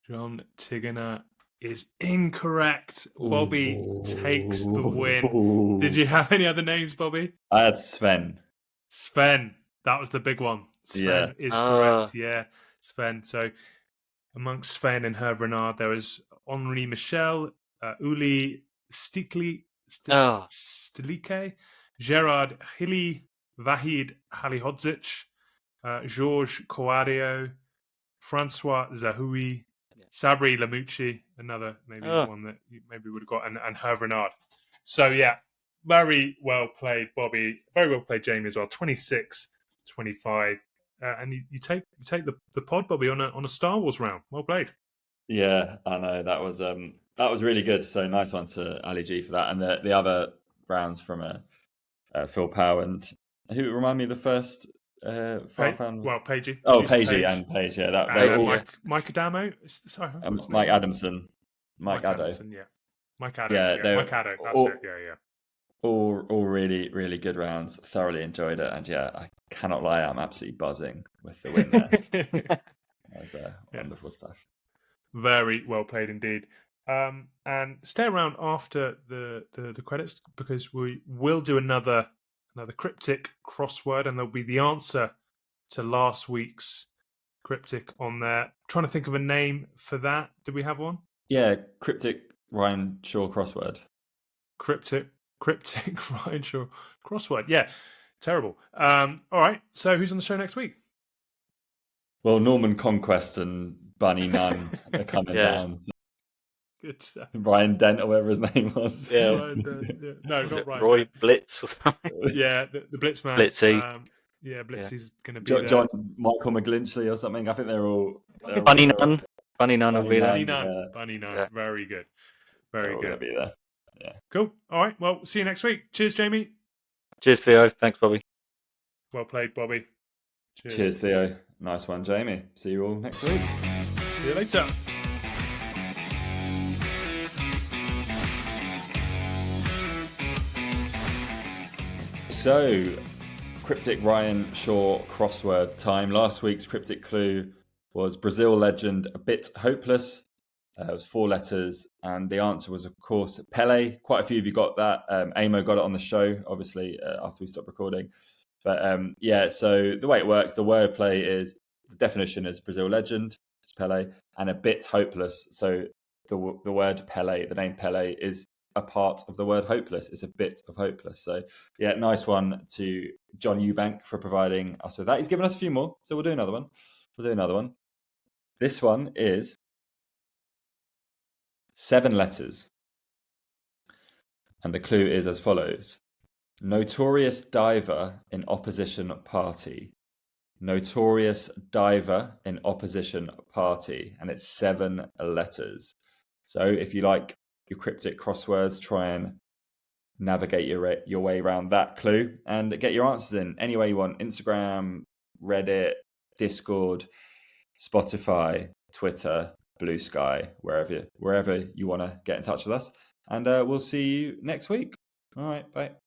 Jean Tigana is incorrect. Bobby takes the win. Did you have any other names, Bobby? I had Sven. Sven. That was the big one. Sven is correct. Yeah, Sven. So amongst Sven and Hervé Renard, there was Henri Michel, Uli Stilike, Gerard Hili, Vahid Halihodzic, Georges Coadio, Francois Zahoui, Sabri Lamucci, another maybe one that you maybe would have got, and Hervé Renard. So very well played, Bobby. Very well played, Jamie, as well. 26-25. And you take the pod, Bobby, on a Star Wars round. Well played. Yeah, I know that was really good. So nice one to Ali G for that, and the other rounds from Phil Powe and who remind me of the first farfan was Pejey. Oh, Pejey and Pej. Yeah, that all, Mike Adamo. Sorry, Mike Adamson, Mike Addo. Adamson, yeah. Mike Addo. Yeah, Mike Addo. That's it. Yeah. All really, really good rounds. Thoroughly enjoyed it, and yeah, I cannot lie, I'm absolutely buzzing with the win there. That's wonderful stuff. Very well played indeed. And stay around after the credits, because we will do another cryptic crossword, and there'll be the answer to last week's cryptic on there. Trying to think of a name for that. Do we have one? Yeah, cryptic Ryan Shaw crossword. Cryptic Ryan Shaw crossword. Yeah, terrible. All right. So who's on the show next week? Well, Norman Conquest and Bunny Nunn are coming down. So. Good stuff. Ryan Dent or whatever his name was. Yeah. Ryan Dent, yeah. No, not Ryan Roy Dent. Blitz or something. Yeah, the Blitz man. Blitzy. Blitzy's going to be there. John Michael McGlinchley or something. I think they're all... Bunny Nunn. Bunny Nunn will be there. Bunny Nunn. Yeah. Very good. Very good. Going to be there. Yeah. Cool. All right. Well, see you next week. Cheers, Jamie. Cheers, Theo. Thanks, Bobby. Well played, Bobby. Cheers, Theo. Nice one, Jamie. See you all next week. See you later. So, cryptic Ryan Shaw crossword time. Last week's cryptic clue was Brazil legend, a bit hopeless. It was 4 letters, and the answer was, of course, Pele. Quite a few of you got that. Amo got it on the show, obviously, after we stopped recording. But so the way it works, the wordplay is, the definition is Brazil legend, it's Pele, and a bit hopeless. So the word Pele, the name Pele, is a part of the word hopeless. It's a bit of hopeless. So yeah, nice one to John Eubank for providing us with that. He's given us a few more, so we'll do another one. This one is 7 letters. And the clue is as follows. Notorious diver in opposition party. Notorious diver in opposition party. And it's 7 letters. So if you like your cryptic crosswords, try and navigate your way around that clue and get your answers in any way you want. Instagram, Reddit, Discord, Spotify, Twitter, Blue Sky, wherever you want to get in touch with us. And we'll see you next week. All right, bye.